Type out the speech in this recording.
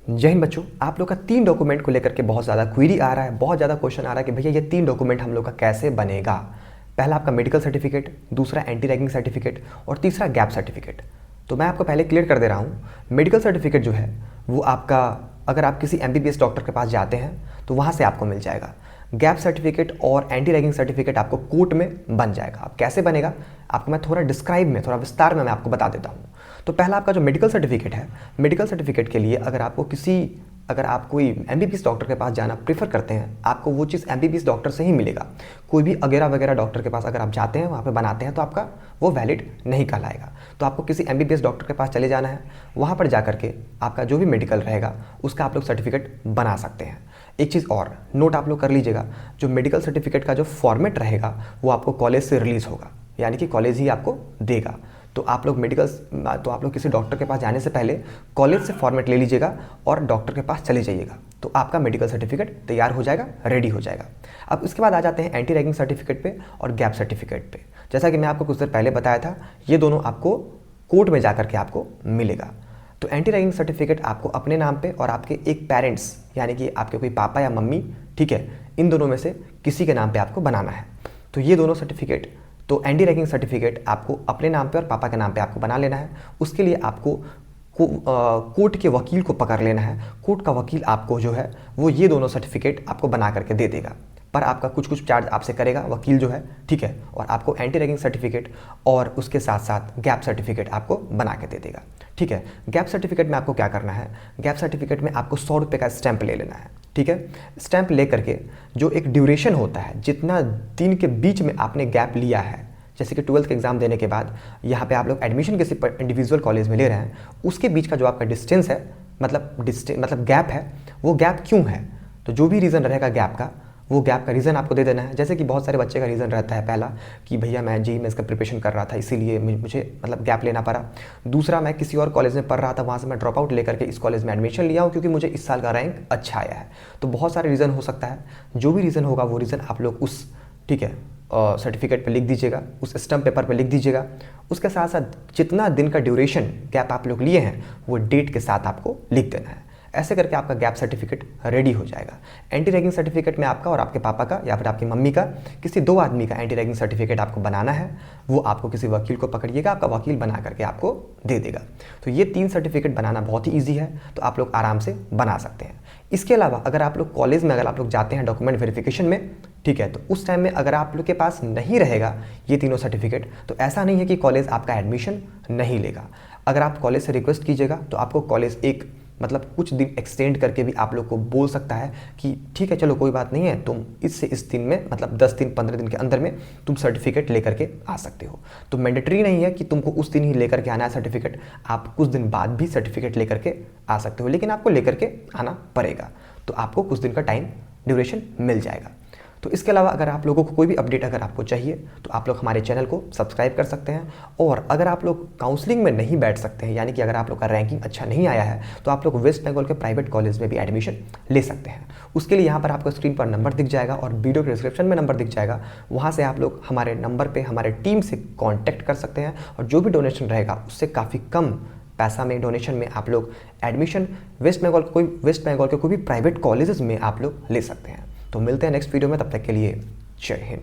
जय हिंद बच्चों। आप लोग का 3 डॉक्यूमेंट को लेकर के बहुत ज़्यादा क्वेरी आ रहा है, बहुत ज़्यादा क्वेश्चन आ रहा है कि भैया ये 3 डॉक्यूमेंट हम लोग का कैसे बनेगा। पहला आपका मेडिकल सर्टिफिकेट, दूसरा एंटी रैगिंग सर्टिफिकेट और तीसरा गैप सर्टिफिकेट। तो मैं आपको पहले क्लियर कर दे रहा हूँ। मेडिकल सर्टिफिकेट जो है वो आपका, अगर आप किसी MBBS डॉक्टर के पास जाते हैं तो वहाँ से आपको मिल जाएगा। गैप सर्टिफिकेट और एंटी रैगिंग सर्टिफिकेट आपको कोर्ट में बन जाएगा। अब कैसे बनेगा आपको मैं थोड़ा डिस्क्राइब में, थोड़ा विस्तार में मैं आपको बता देता हूँ। तो पहला आपका जो मेडिकल सर्टिफिकेट है, मेडिकल सर्टिफिकेट के लिए अगर आप कोई MBBS डॉक्टर के पास जाना प्रीफर करते हैं, आपको वो चीज़ MBBS डॉक्टर से ही मिलेगा। कोई भी अगेरा वगैरह डॉक्टर के पास अगर आप जाते हैं, वहाँ पे बनाते हैं, तो आपका वो वैलिड नहीं कहलाएगा। तो आपको किसी MBBS डॉक्टर के पास चले जाना है, वहाँ पर जा करके आपका जो भी मेडिकल रहेगा उसका आप लोग सर्टिफिकेट बना सकते हैं। एक चीज़ और नोट आप लोग कर लीजिएगा, जो मेडिकल सर्टिफिकेट का जो फॉर्मेट रहेगा वो आपको कॉलेज से रिलीज़ होगा, यानी कि कॉलेज ही आपको देगा। तो आप लोग किसी डॉक्टर के पास जाने से पहले कॉलेज से फॉर्मेट ले लीजिएगा और डॉक्टर के पास चले जाइएगा, तो आपका मेडिकल सर्टिफिकेट तैयार हो जाएगा, रेडी हो जाएगा। अब इसके बाद आ जाते हैं एंटी रैगिंग सर्टिफिकेट पे और गैप सर्टिफिकेट पे। जैसा कि मैं आपको कुछ देर पहले बताया था, ये दोनों आपको कोर्ट में जाकर के आपको मिलेगा। तो एंटी रैगिंग सर्टिफिकेट आपको अपने नाम पे और आपके एक पेरेंट्स, यानी कि आपके कोई पापा या मम्मी, ठीक है, इन दोनों में से किसी के नाम पे आपको बनाना है। तो ये दोनों सर्टिफिकेट, तो एंटी रैगिंग सर्टिफिकेट आपको अपने नाम पे और पापा के नाम पे आपको बना लेना है। उसके लिए आपको कोर्ट के वकील को पकड़ लेना है। कोर्ट का वकील आपको जो है वो ये दोनों सर्टिफिकेट आपको बना करके दे देगा, पर आपका कुछ चार्ज आपसे करेगा वकील जो है, ठीक है। और आपको एंटी रैगिंग सर्टिफिकेट और उसके साथ साथ गैप सर्टिफिकेट आपको बना के दे देगा, ठीक है। गैप सर्टिफिकेट में आपको क्या करना है, गैप सर्टिफिकेट में आपको 100 रुपये का स्टैंप ले लेना है, ठीक है। स्टैंप ले करके जो एक ड्यूरेशन होता है, जितना दिन के बीच में आपने गैप लिया है, जैसे कि 12th के एग्ज़ाम देने के बाद यहाँ पे आप लोग एडमिशन किसी इंडिविजुअल कॉलेज में ले रहे हैं, उसके बीच का जो आपका डिस्टेंस है, मतलब गैप है, वो गैप क्यों है। तो जो भी रीज़न रहेगा गैप का, वो गैप का रीज़न आपको दे देना है। जैसे कि बहुत सारे बच्चे का रीज़न रहता है, पहला कि भैया मैं जी मैं इसका प्रिपरेशन कर रहा था, इसीलिए मुझे गैप लेना पड़ा। दूसरा, मैं किसी और कॉलेज में पढ़ रहा था, वहाँ से मैं ड्रॉप आउट लेकर के इस कॉलेज में एडमिशन लिया हूँ क्योंकि मुझे इस साल का रैंक अच्छा आया है। तो बहुत सारे रीज़न हो सकता है, जो भी रीज़न होगा वो रीज़न आप लोग उस, ठीक है, सर्टिफिकेट पे लिख दीजिएगा, उस स्टैम्प पेपर पे लिख दीजिएगा। उसके साथ साथ जितना दिन का ड्यूरेशन गैप आप लोग लिए हैं वो डेट के साथ आपको लिख देना है। ऐसे करके आपका गैप सर्टिफिकेट रेडी हो जाएगा। एंटी रैगिंग सर्टिफिकेट में आपका और आपके पापा का या फिर आपकी मम्मी का, किसी 2 आदमी का एंटी रैगिंग सर्टिफिकेट आपको बनाना है। वो आपको किसी वकील को पकड़िएगा, आपका वकील बना करके आपको दे देगा। तो ये 3 सर्टिफिकेट बनाना बहुत ही ईजी है, तो आप लोग आराम से बना सकते हैं। इसके अलावा अगर आप लोग कॉलेज में आप लोग जाते हैं डॉक्यूमेंट वेरिफिकेशन में, ठीक है, तो उस टाइम में अगर आप लोग के पास नहीं रहेगा ये तीनों सर्टिफिकेट, तो ऐसा नहीं है कि कॉलेज आपका एडमिशन नहीं लेगा। अगर आप कॉलेज से रिक्वेस्ट कीजिएगा तो आपको कॉलेज कुछ दिन एक्सटेंड करके भी आप लोग को बोल सकता है कि ठीक है चलो कोई बात नहीं है, तुम इस दिन में 10 दिन 15 दिन के अंदर में तुम सर्टिफिकेट लेकर के आ सकते हो। तो मैंडेटरी नहीं है कि तुमको उस दिन ही लेकर के आना है सर्टिफिकेट, आप कुछ दिन बाद भी सर्टिफिकेट लेकर के आ सकते हो, लेकिन आपको लेकर के आना पड़ेगा। तो आपको कुछ दिन का टाइम ड्यूरेशन मिल जाएगा। तो इसके अलावा अगर आप लोगों को कोई भी अपडेट अगर आपको चाहिए तो आप लोग हमारे चैनल को सब्सक्राइब कर सकते हैं। और अगर आप लोग काउंसलिंग में नहीं बैठ सकते हैं, यानी कि अगर आप लोग का रैंकिंग अच्छा नहीं आया है, तो आप लोग वेस्ट बंगाल के प्राइवेट कॉलेज में भी एडमिशन ले सकते हैं। उसके लिए यहाँ पर आपको स्क्रीन पर नंबर दिख जाएगा और वीडियो के डिस्क्रिप्शन में नंबर दिख जाएगा, वहाँ से आप लोग हमारे नंबर पर हमारे टीम से कॉन्टैक्ट कर सकते हैं और जो भी डोनेशन रहेगा उससे काफ़ी कम पैसा में, डोनेशन में आप लोग एडमिशन वेस्ट बंगाल के कोई भी प्राइवेट कॉलेजेस में आप लोग ले सकते हैं। तो मिलते हैं नेक्स्ट वीडियो में, तब तक के लिए जय हिंद।